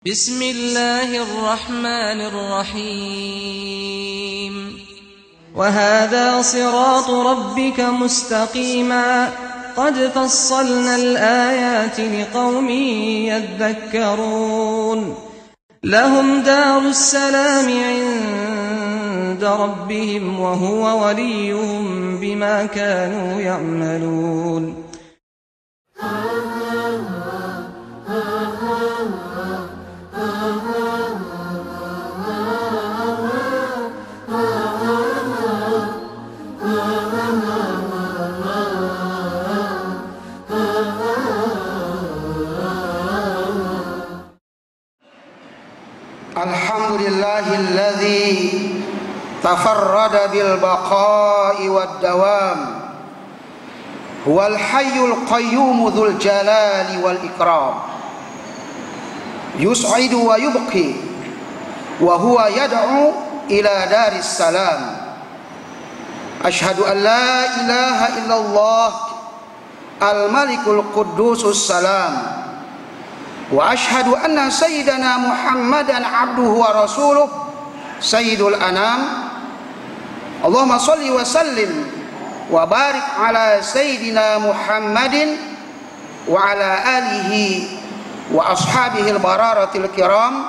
بسم الله الرحمن الرحيم وهذا صراط ربك مستقيما قد فصلنا الآيات لقوم يذكرون لهم دار السلام عند ربهم وهو وليهم بما كانوا يعملون. Alhamdulillahilladzi tafarrada bil baqa'i wad dawam huwal hayyul qayyum dzul jalali wal ikram yus'idu wa yubqi wa huwa yad'u ila daris salam asyhadu an la ilaha illallah al malikul quddusus salam wa ashhadu anna sayyidana Muhammadan abduhu wa rasuluh sayyidul anam. Allahumma shalli wa sallim wa barik ala sayyidina Muhammadin wa ala alihi wa ashabihi al-bararatil kiram.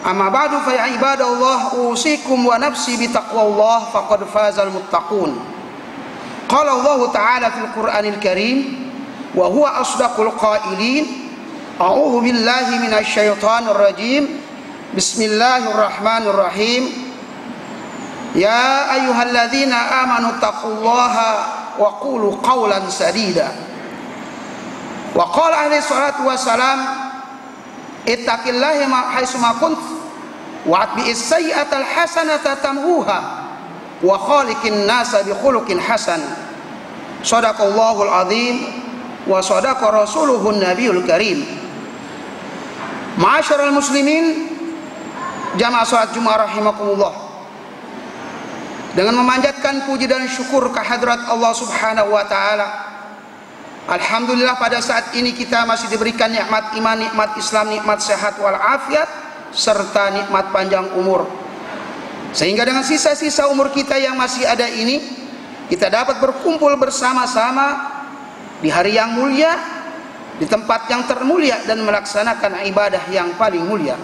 Amma ba'du fa ya ibadallah usikum wa nafsi bi taqwallah faqad fazal muttaqun. Qala Allah ta'ala fil Qur'anil Karim wa huwa asdaqul qailin. A'udzu billahi minasy syaithanir rajim. Bismillahirrahmanirrahim. Ya ayyuhalladzina amanu taqullaha wa qulu qawlan sadida. Wa qala alaihi salatu wassalam ittaqillaha haitsu ma kunt wa atbi'is sayyi'atal hasanata tamhuha wa khaliqin nasa bi khuluqin hasan. Shadaqallahul azim wa shadaqa rasuluhun nabiyul karim. Ma'asyiral muslimin jamaah salat Jumat rahimakumullah, dengan memanjatkan puji dan syukur kehadrat Allah Subhanahu wa taala, alhamdulillah pada saat ini kita masih diberikan nikmat iman, nikmat Islam, nikmat sehat wal afiat serta nikmat panjang umur, sehingga dengan sisa-sisa umur kita yang masih ada ini kita dapat berkumpul bersama-sama di hari yang mulia, di tempat yang termulia dan melaksanakan ibadah yang paling mulia.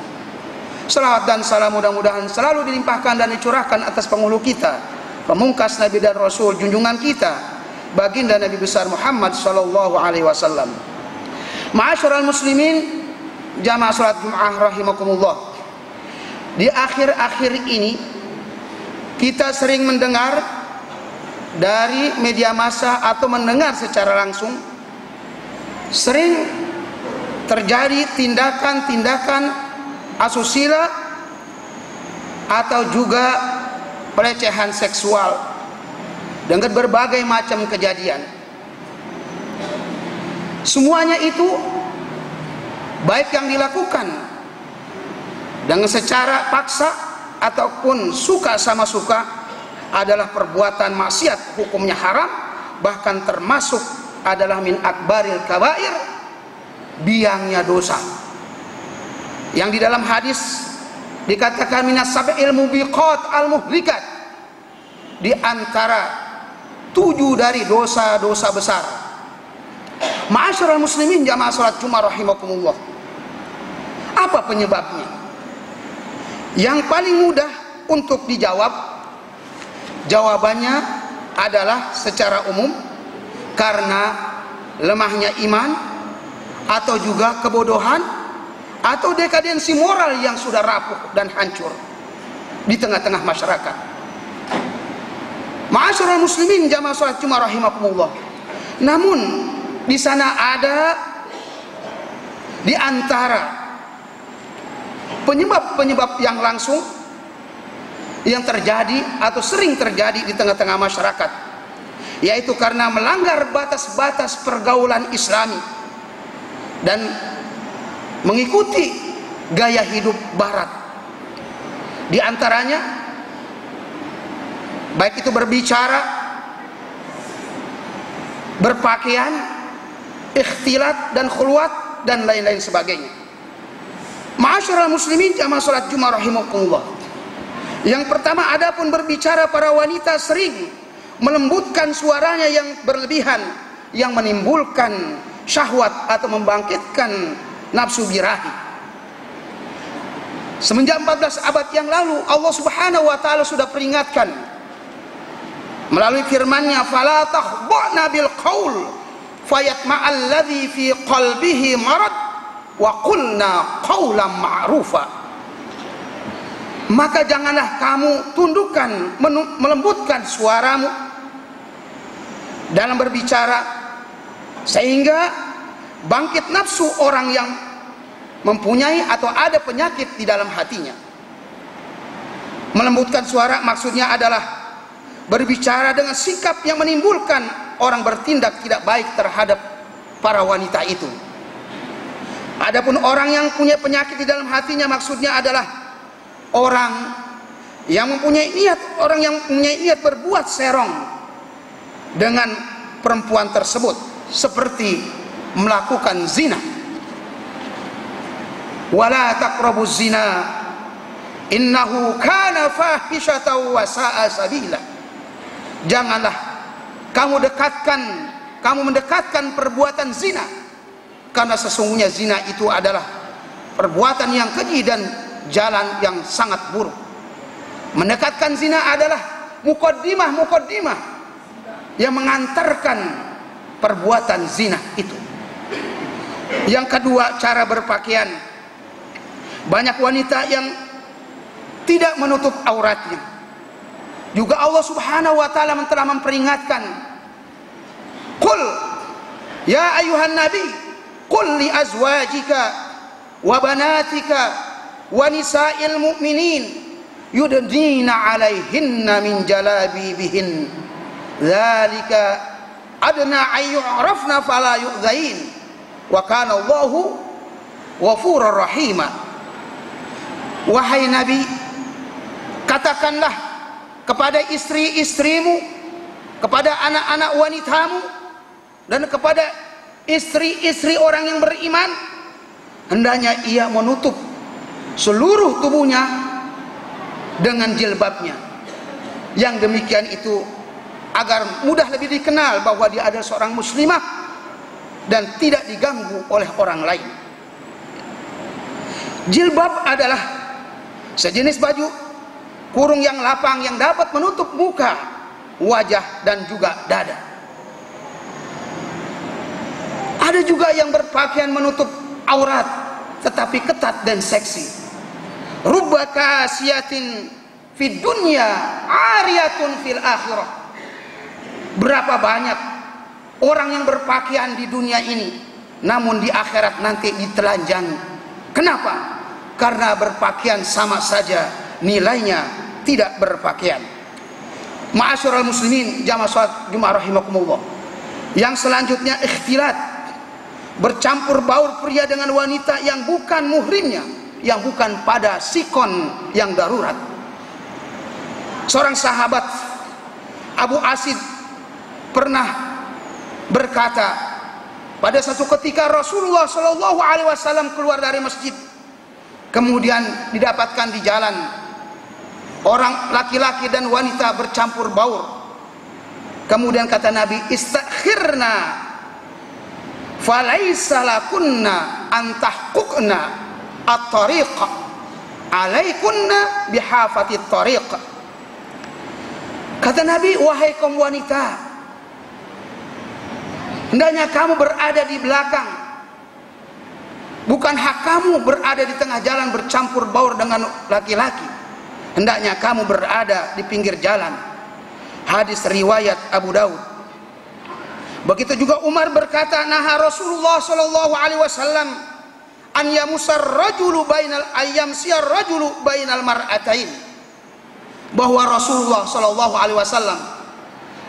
Salawat dan salam mudah-mudahan selalu dilimpahkan dan dicurahkan atas penghulu kita, pemungkas Nabi dan Rasul, junjungan kita, baginda Nabi besar Muhammad sallallahu alaihi wasallam. Ma'asyiral muslimin jamaah salat Jumat rahimakumullah. Di akhir-akhir ini kita sering mendengar dari media massa atau mendengar secara langsung sering terjadi tindakan-tindakan asusila atau juga pelecehan seksual dengan berbagai macam kejadian. Semuanya itu baik yang dilakukan dengan secara paksa ataupun suka sama suka adalah perbuatan maksiat, hukumnya haram, bahkan termasuk adalah min akbaril kabair, biangnya dosa, yang di dalam hadis dikatakan minas sab'il mubiqat al muhlikat, di antara 7 dari dosa-dosa besar. Ma'asyiral muslimin jamaah salat Jumat rahimakumullah, apa penyebabnya? Yang paling mudah untuk dijawab, jawabannya adalah secara umum karena lemahnya iman, atau juga kebodohan, atau dekadensi moral yang sudah rapuh dan hancur di tengah-tengah masyarakat. Ma'asyiral muslimin jamaah salat Jumat rahimakumullah, namun di sana ada di antara penyebab-penyebab yang langsung yang terjadi atau sering terjadi di tengah-tengah masyarakat, yaitu karena melanggar batas-batas pergaulan Islami dan mengikuti gaya hidup barat. Di antaranya baik itu berbicara, berpakaian, ikhtilat dan khulwat dan lain-lain sebagainya. Ma'asyiral muslimin jamaah salat Jumat rahimakumullah. Yang pertama, adapun berbicara para wanita sering melembutkan suaranya yang berlebihan, yang menimbulkan syahwat atau membangkitkan nafsu birahi. Semenjak 14 abad yang lalu Allah Subhanahu wa taala sudah peringatkan melalui firman-Nya, fala takhba'na bil qaul fayatma'al ladzi fi qalbihi marad wa qulna qaulan ma'rufa. Maka janganlah kamu tundukkan, melembutkan suaramu dalam berbicara, sehingga bangkit nafsu orang yang mempunyai atau ada penyakit di dalam hatinya. Melembutkan suara maksudnya adalah berbicara dengan sikap yang menimbulkan orang bertindak tidak baik terhadap para wanita itu. Adapun orang yang punya penyakit di dalam hatinya maksudnya adalah orang yang mempunyai niat berbuat serong dengan perempuan tersebut, seperti melakukan zina. Wala taqrabuz zina innahu kana fahisyatan wa sa'a sabila. Janganlah kamu mendekatkan perbuatan zina, karena sesungguhnya zina itu adalah perbuatan yang keji dan jalan yang sangat buruk. Mendekatkan zina adalah mukaddimah yang mengantarkan perbuatan zina itu. Yang kedua, cara berpakaian. Banyak wanita yang tidak menutup auratnya. Juga Allah Subhanahu wa taala telah memperingatkan, qul ya ayuhan nabi qul li azwajika wa banatika wa nisa'il mu'minin yudnina 'alaihinna min jalabibihin dzalika adna ayyurafna fala yu'dzain wa kana Allahu ghafurur rahima. Wahai Nabi, katakanlah kepada istri-istrimu, kepada anak-anak wanitamu, dan kepada istri-istri orang yang beriman, hendaknya ia menutup seluruh tubuhnya dengan jilbabnya. Yang demikian itu agar mudah lebih dikenal bahwa dia adalah seorang muslimah dan tidak diganggu oleh orang lain. Jilbab adalah sejenis baju kurung yang lapang yang dapat menutup muka, wajah, dan juga dada. Ada juga yang berpakaian menutup aurat tetapi ketat dan seksi. Rubba kasiyatin fid dunya ariyatun fil akhirah. Berapa banyak orang yang berpakaian di dunia ini namun di akhirat nanti ditelanjangi. Kenapa? Karena berpakaian sama saja nilainya tidak berpakaian. Ma'asyiral muslimin jamaah salat Jumat rahimakumullah. Yang selanjutnya ikhtilat, bercampur baur pria dengan wanita yang bukan muhrimnya, yang bukan pada sikon yang darurat. Seorang sahabat Abu Asid pernah berkata, pada satu ketika Rasulullah Shallallahu Alaihi Wasallam keluar dari masjid, kemudian didapatkan di jalan orang laki-laki dan wanita bercampur baur. Kemudian kata Nabi, istakhirna falaisa lakunna antahquqna at-tariqa alaikunna bihafatit tariq. Kata Nabi, wahai kaum wanita, hendaknya kamu berada di belakang, bukan hak kamu berada di tengah jalan bercampur baur dengan laki-laki. Hendaknya kamu berada di pinggir jalan. Hadis riwayat Abu Daud. Begitu juga Umar berkata, naha Rasulullah sallallahu alaihi wasallam an yamusar rajulu bainal ayyam siyar rajulu bainal mar'atain. Bahwa Rasulullah sallallahu alaihi wasallam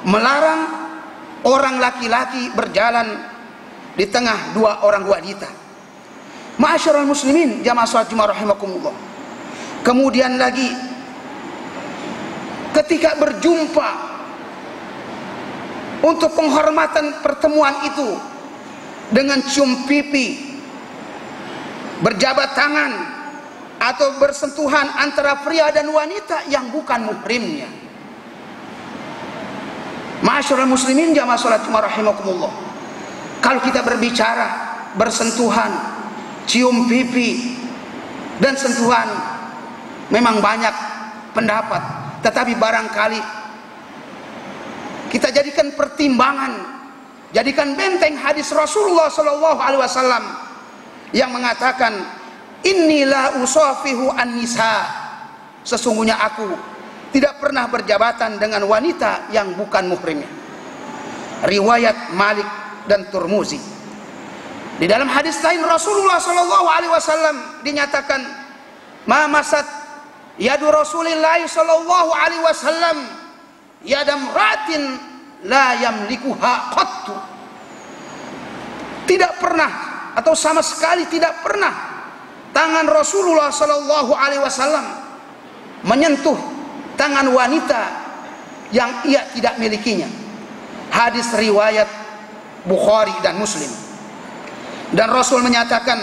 melarang orang laki-laki berjalan di tengah dua orang wanita. Ma'asyiral muslimin jamaah salat Jumat rahimakumullah. Kemudian lagi ketika berjumpa untuk penghormatan pertemuan itu dengan cium pipi, berjabat tangan, atau bersentuhan antara pria dan wanita yang bukan muhrimnya. Ma'asyiral muslimin jamaah salat Jumat rahimakumullah. Kalau kita berbicara bersentuhan, cium pipi dan sentuhan, memang banyak pendapat, tetapi barangkali kita jadikan pertimbangan, jadikan benteng hadis Rasulullah sallallahu alaihi wasallam yang mengatakan, "Inilah usafihu an-nisa." Sesungguhnya aku tidak pernah berjabatan dengan wanita yang bukan muhrimnya. Riwayat Malik dan Turmuzi. Di dalam hadis lain Rasulullah sallallahu alaihi wasallam dinyatakan, "Ma masat yadu Rasulillah sallallahu alaihi wasallam yadam ratin la yamlikuha qattu." Tidak pernah atau sama sekali tidak pernah tangan Rasulullah sallallahu alaihi wasallam menyentuh tangan wanita yang ia tidak milikinya. Hadis riwayat Bukhari dan Muslim. Dan Rasul menyatakan,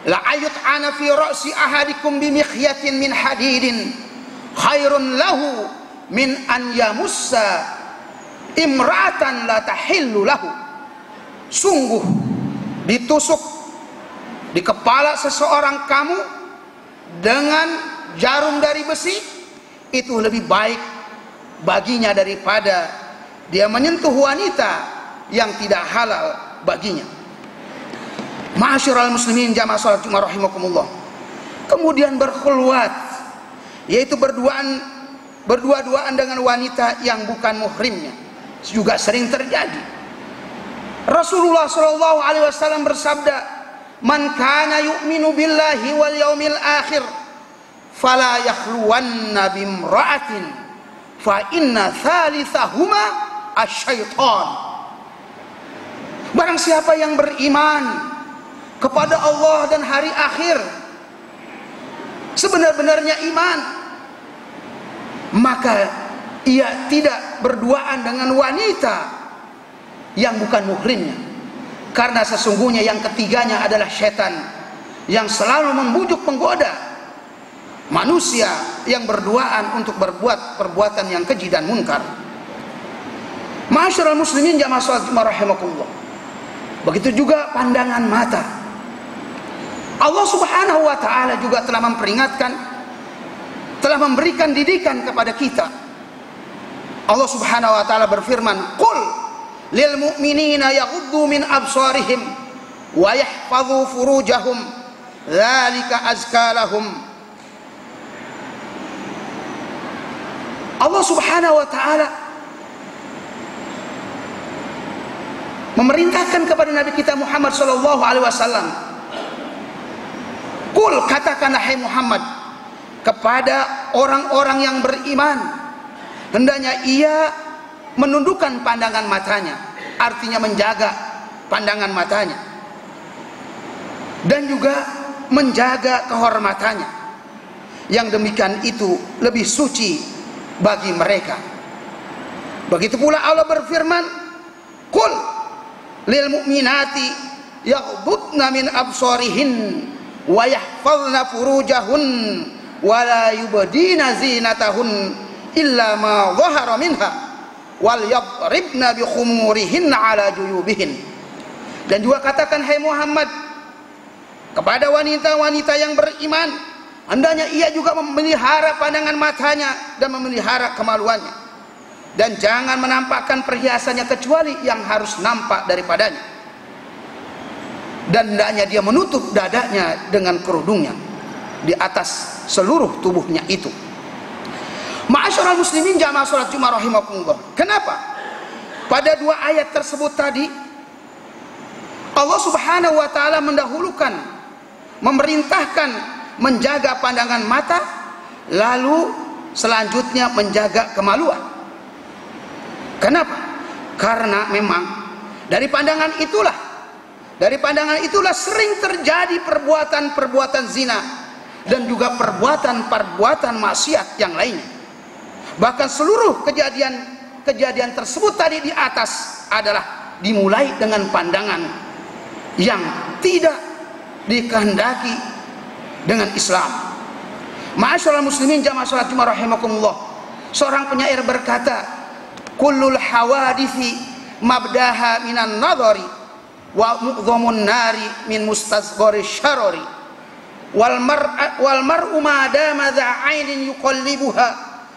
la ayut ana fi ra'si ahadikum bi mikhyatin min hadidin khairun lahu min an yamussa imra'atan la tahillu lahu. Sungguh ditusuk di kepala seseorang kamu dengan jarum dari besi itu lebih baik baginya daripada dia menyentuh wanita yang tidak halal baginya. Ma'asyiral muslimin jamaah salat Jumat rahimakumullah. Kemudian berkhulwat, yaitu berdua-duaan dengan wanita yang bukan muhrimnya, juga sering terjadi. Rasulullah sallallahu alaihi wasallam bersabda, "Man kana yu'minu billahi wal yaumil akhir fala yakhluwanna bimra'atin fa inna thalithahuma asyaitan." Barang siapa yang beriman kepada Allah dan hari akhir, sebenar-benarnya iman, maka ia tidak berduaan dengan wanita yang bukan muhrimnya, karena sesungguhnya yang ketiganya adalah setan yang selalu membujuk menggoda manusia yang berduaan untuk berbuat perbuatan yang keji dan munkar. Ma'asyiral muslimin jamaah salat Jumat rahimakumullah. Begitu juga pandangan mata. Allah Subhanahu wa taala juga telah memperingatkan, telah memberikan didikan kepada kita. Allah Subhanahu wa taala berfirman, "Qul lil mu'minina yaghuddu min absarihim wa yahfazu furujahum dzalika azka lahum." Allah Subhanahu wa taala memerintahkan kepada Nabi kita Muhammad sallallahu alaihi wasallam, "Qul," katakanlah hai Muhammad kepada orang-orang yang beriman, hendaknya ia menundukkan pandangan matanya, artinya menjaga pandangan matanya, dan juga menjaga kehormatannya. Yang demikian itu lebih suci bagi mereka. Begitu pula Allah berfirman, "Qul lil mu'minati yaghdudna min absarihin wa yahfazna furujahun wa la yubdina zinatahun illa ma dhahara minha wal yadribna bi khumurihinna ala juyubihin." Dan juga katakan hai Muhammad kepada wanita-wanita yang beriman, hendaknya ia juga memelihara pandangan matanya dan memelihara kemaluannya, dan jangan menampakkan perhiasannya kecuali yang harus nampak daripadanya, dan hendaknya dia menutup dadanya dengan kerudungnya di atas seluruh tubuhnya itu. Ma'asyiral muslimin jamaah salat Jumat rahimakumullah. Kenapa pada dua ayat tersebut tadi Allah Subhanahu wa taala mendahulukan, memerintahkan menjaga pandangan mata, lalu selanjutnya menjaga kemaluan? Kenapa? Karena memang dari pandangan itulah sering terjadi perbuatan-perbuatan zina dan juga perbuatan-perbuatan maksiat yang lainnya. Bahkan seluruh kejadian tersebut tadi di atas adalah dimulai dengan pandangan yang tidak dikehendaki dengan Islam. Ma'asyiral muslimin jamaah salat Jumat rahimakumullah. Seorang penyair berkata, kullul hawadithi mabdaha minan nadhari wa mu'dhamun nari min mustasghari syarari wal mar'u ma dama dha 'ainin yuqallibuha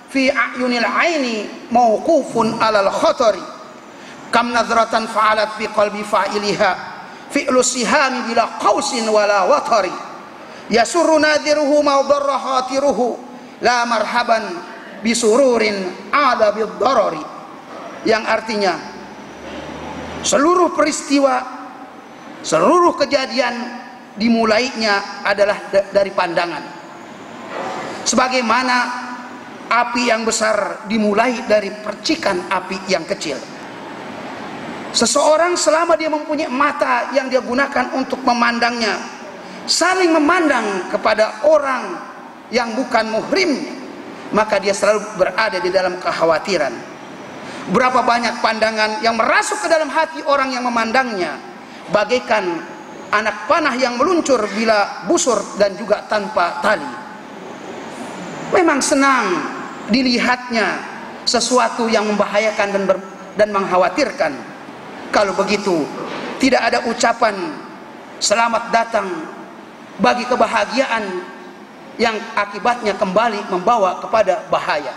fi a'yunil 'aini mawqufun 'alal khatari kam nadratan fa'alat fi qalbi fa'iliha fi'lu sihami bila qausin wala watari yasurru nadhiruhu ma dharra khatiruhu la marhaban bisururin ada bid-darari, yang artinya seluruh peristiwa, seluruh kejadian dimulainya adalah dari pandangan. Sebagaimana api yang besar dimulai dari percikan api yang kecil. Seseorang selama dia mempunyai mata yang dia gunakan untuk memandangnya, saling memandang kepada orang yang bukan muhrim, maka dia selalu berada di dalam kekhawatiran. Berapa banyak pandangan yang merasuk ke dalam hati orang yang memandangnya, bagaikan anak panah yang meluncur bila busur dan juga tanpa tali. Memang senang dilihatnya sesuatu yang membahayakan dan mengkhawatirkan. Kalau begitu, tidak ada ucapan selamat datang bagi kebahagiaan yang akibatnya kembali membawa kepada bahaya.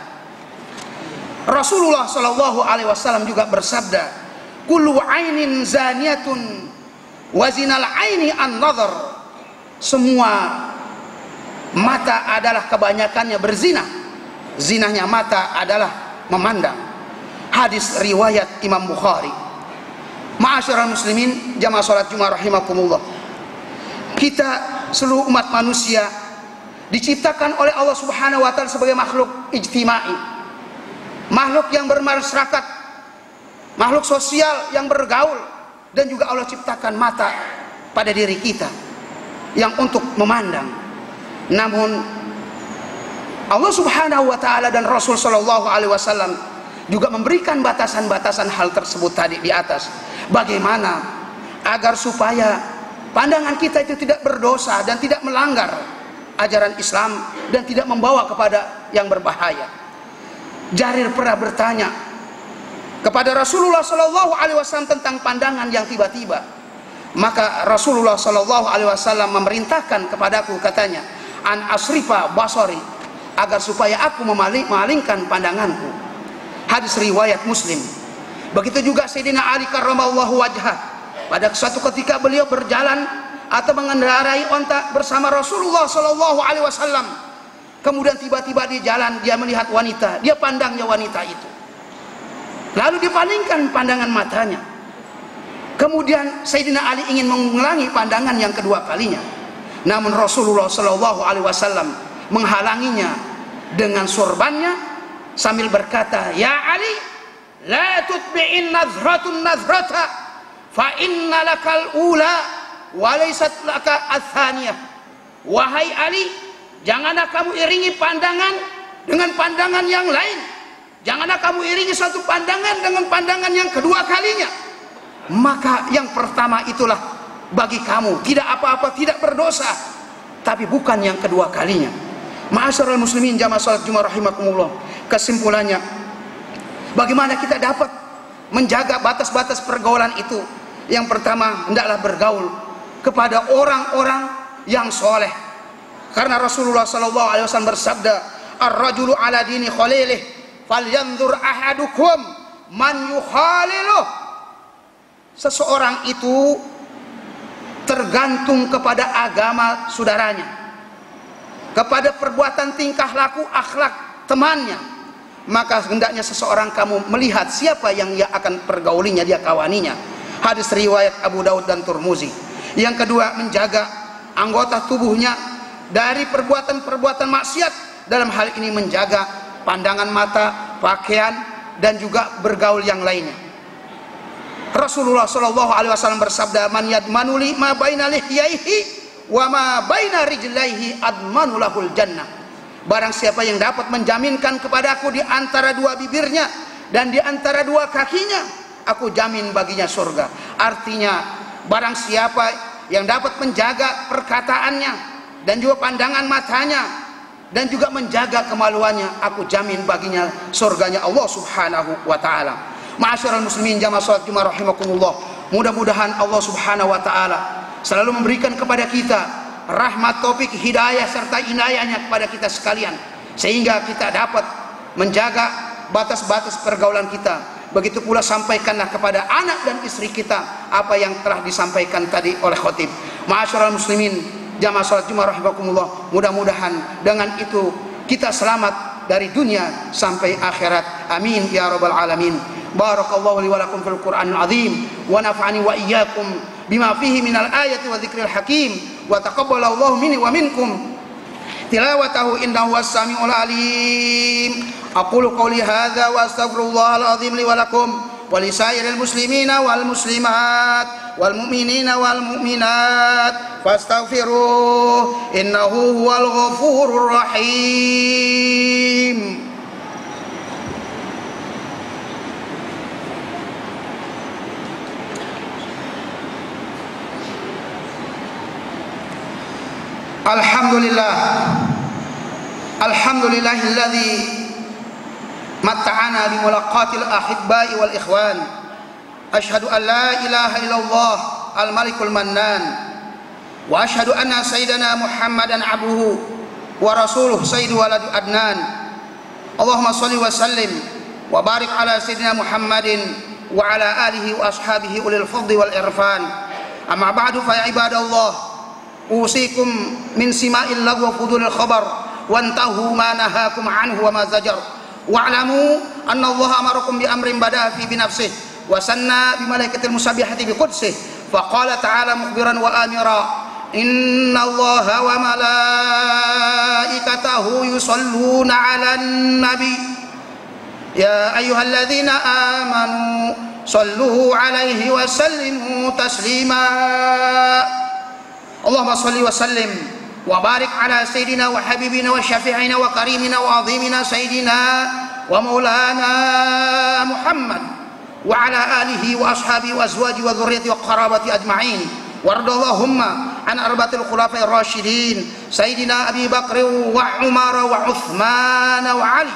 Rasulullah Shallallahu Alaihi Wasallam juga bersabda, kullu ainin zaniyatun wa zinal aini an-nadhar. Semua mata adalah kebanyakannya berzina, zinahnya mata adalah memandang. Hadis riwayat Imam Bukhari. Ma'asyiral muslimin jamaah salat Jumat rahimakumullah. Kita seluruh umat manusia diciptakan oleh Allah Subhanahu wa taala sebagai makhluk ijtimai, makhluk yang bermasyarakat, makhluk sosial yang bergaul, dan juga Allah ciptakan mata pada diri kita yang untuk memandang. Namun Allah Subhanahu wa taala dan Rasul sallallahu alaihi wasallam juga memberikan batasan-batasan hal tersebut tadi di atas. Bagaimana agar supaya pandangan kita itu tidak berdosa dan tidak melanggar ajaran Islam dan tidak membawa kepada yang berbahaya. Jarir pernah bertanya kepada Rasulullah Shallallahu Alaihi Wasallam tentang pandangan yang tiba-tiba. Maka Rasulullah Shallallahu Alaihi Wasallam memerintahkan kepadaku, katanya, an asrifa basari, agar supaya aku memalingkan pandanganku. Hadis riwayat Muslim. Begitu juga Sayyidina Ali karramallahu wajhah, pada suatu ketika beliau berjalan atau mengendarai onta bersama Rasulullah Shallallahu Alaihi Wasallam. Kemudian tiba-tiba di jalan dia melihat wanita, dia pandangnya wanita itu. Lalu dipalingkan pandangan matanya. Kemudian Sayyidina Ali ingin mengulangi pandangan yang kedua kalinya. Namun Rasulullah Shallallahu Alaihi Wasallam menghalanginya dengan sorbannya sambil berkata, ya Ali, la tutbi'in nazratun nazrata, fa inna lakal ula walaysat laka athaniyah. Wahai Ali, janganlah kamu iringi pandangan dengan pandangan yang lain. Janganlah kamu iringi satu pandangan dengan pandangan yang kedua kalinya. Maka yang pertama itulah bagi kamu, tidak apa-apa, tidak berdosa. Tapi bukan yang kedua kalinya. Ma'asyiral muslimin jamaah salat Jumat rahimakumullah. Kesimpulannya, bagaimana kita dapat menjaga batas-batas pergaulan itu? Yang pertama, hendaklah bergaul kepada orang-orang yang soleh. Karena Rasulullah sallallahu alaihi wasallam bersabda, ar-rajulu ala dini khalilih, falyanzur ahadukum man yukhaliluh. Seseorang itu tergantung kepada agama saudaranya, kepada perbuatan tingkah laku akhlak temannya. Maka hendaknya seseorang kamu melihat siapa yang ia akan pergaulinya, dia kawaninya. Hadis riwayat Abu Daud dan Turmuzi. Yang kedua, menjaga anggota tubuhnya dari perbuatan-perbuatan maksiat. Dalam hal ini menjaga pandangan mata, pakaian, dan juga bergaul yang lainnya. Rasulullah Shallallahu Alaihi Wasallam bersabda, man yadmanuli ma baina lihyaihi wa ma baina rijlaihi admanu lahul jannah. Barang siapa yang dapat menjaminkan kepadaku di antara dua bibirnya dan di antara dua kakinya, aku jamin baginya surga. Artinya, barang siapa yang dapat menjaga perkataannya dan juga pandangan matanya, dan juga menjaga kemaluannya, aku jamin baginya surganya Allah Subhanahu wa taala. Ma'asyiral muslimin jamaah salat Jumat rahimakumullah, mudah-mudahan Allah Subhanahu wa taala selalu memberikan kepada kita rahmat, taufik, hidayah serta inayahnya kepada kita sekalian, sehingga kita dapat menjaga batas-batas pergaulan kita. Begitu pula sampaikanlah kepada anak dan istri kita apa yang telah disampaikan tadi oleh khotib. Ma'asyiral muslimin jamaah salat Jumat rahimakumullah, mudah-mudahan dengan itu kita selamat dari dunia sampai akhirat. Amin ya rabbal alamin. Barakallahu li wa lakum fil Qur'anil azim wa nafa'ani wa iyyakum bima fihi minal ayati wa dzikril hakim wa taqabbalallahu minni wa minkum tilawatahu innahu was-sami'ul alim. Aqulu qawli hadza wa astaghfirullahal azim li wa lakum wa li sairil muslimina wal muslimat wal mu'minina wal mu'minat fastaghfiruh innahu huwal ghafurur rahim. Alhamdulillahilladzi matta'ana bi mulaqatil ahibba'i wal ikhwan. Asyhadu an la ilaha illallah al-malikul mannan wa asyhadu anna sayyidana Muhammadan abduhu wa rasuluh sayyidu waladu adnan. Allahumma shalli wa sallim wa barik ala sayyidina Muhammadin wa ala alihi wa ashabihi ulil fadli wal irfan. Amma ba'du fa ya ibadallah, usikum min sima'il lagwi wa fudulil khabar wantahu ma nahakum anhu wa ma zajar wa'lamu anna Allah amarakum bi amrin bada'a fi binafsih wa sanna bi malaikatil musabbihati bi qudsih fa qala ta'ala mukhbiran wa amira inna Allah wa malaikatahu yusalluna 'alan nabi ya ayyuhalladzina amanu sallu 'alaihi wa sallimu taslima. Allahumma salli wa sallim wa barik ala sayyidina wa habibina wa syafi'ina wa karimina wa azimina sayyidina wa maulana Muhammad wa ala alihi wa ashabihi wa azwaji wa dhurriyyati wa qarabati ajma'in. Wardallahumma an arba'atil khulafa'ir rasyidin sayyidina Abi Bakr wa Umar wa Uthman wa Ali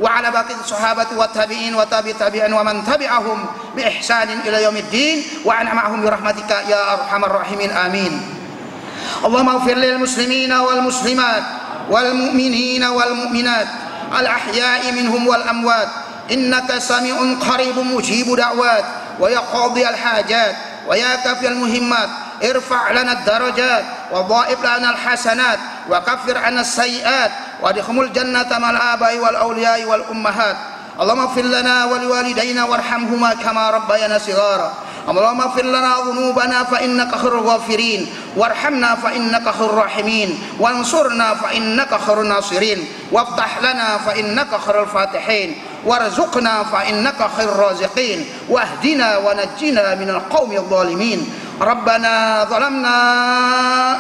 wa ala baqi sahabati wa tabi'in wa tabi'in wa man tabi'ahum bi ihsanin ila yaumiddin wa an'am ma'hum bi rahmatika ya arhamar rahimin. Amin. Allahumma ighfir lil muslimina wal muslimat wal mu'minina wal mu'minat al ahya'i minhum wal amwat innaka sami'un qaribun mujibu da'wat wa ya qadi al hajat wa ya kafi al muhimmat irfa' lana ad darajat wa dha'if lana al hasanat wa kaffir 'anna as sayyi'at wa adkhilnal jannata ma'al aba'i wal awliya'i wal ummahat. Allahumma ighfir lana wa liwalidayna warhamhuma kama rabbayana shighara. Allahumma ighfir lana dhunubana fa innaka khairul ghafirin warhamna fa innaka khairur rahimin wansurna fa innaka khairun nasirin waftah lana fa innaka khairul fatihin warzuqna fa innaka khairur raziqin wahdina wa najjina minal qaumidh dhalimin. Rabbana zalamna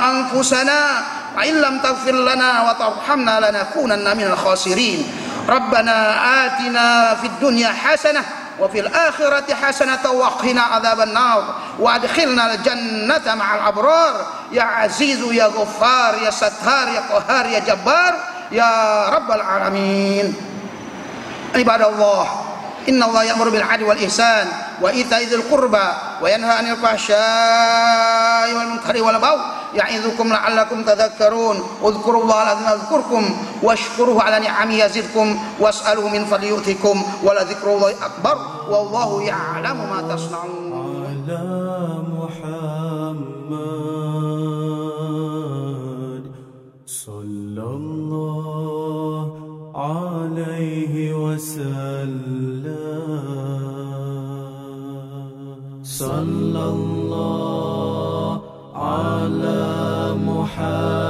anfusana wa in lam taghfir lana wa tarhamna lanakunanna minal khasirin. Rabbana atina fid dunya hasanah wa fil akhirati hasanatan wa qina adzaban nar wa adkhilnal jannata ma'al abrar ya azizu ya ghaffar ya sattar ya qahhar ya jabbar ya rabbal alamin. Ibadallah, inna Allah ya'muru bil 'adli wal ihsan wa ita'i dzil qurba wa yanha 'anil fahsya'i wal munkari wal baghi ya'idzukum la'allakum tadhakkarun. Udhkurullaha al-'azima yadhkurkum washkuruhu 'ala ni'amihi yazidkum was'aluhu min fadlihi yu'tikum wa la dzikrullahi akbar wallahu ya'lamu ma tasna'un. Ala Muhammad sallallahu alaihi wasallam. Sallallahu ala Muhammad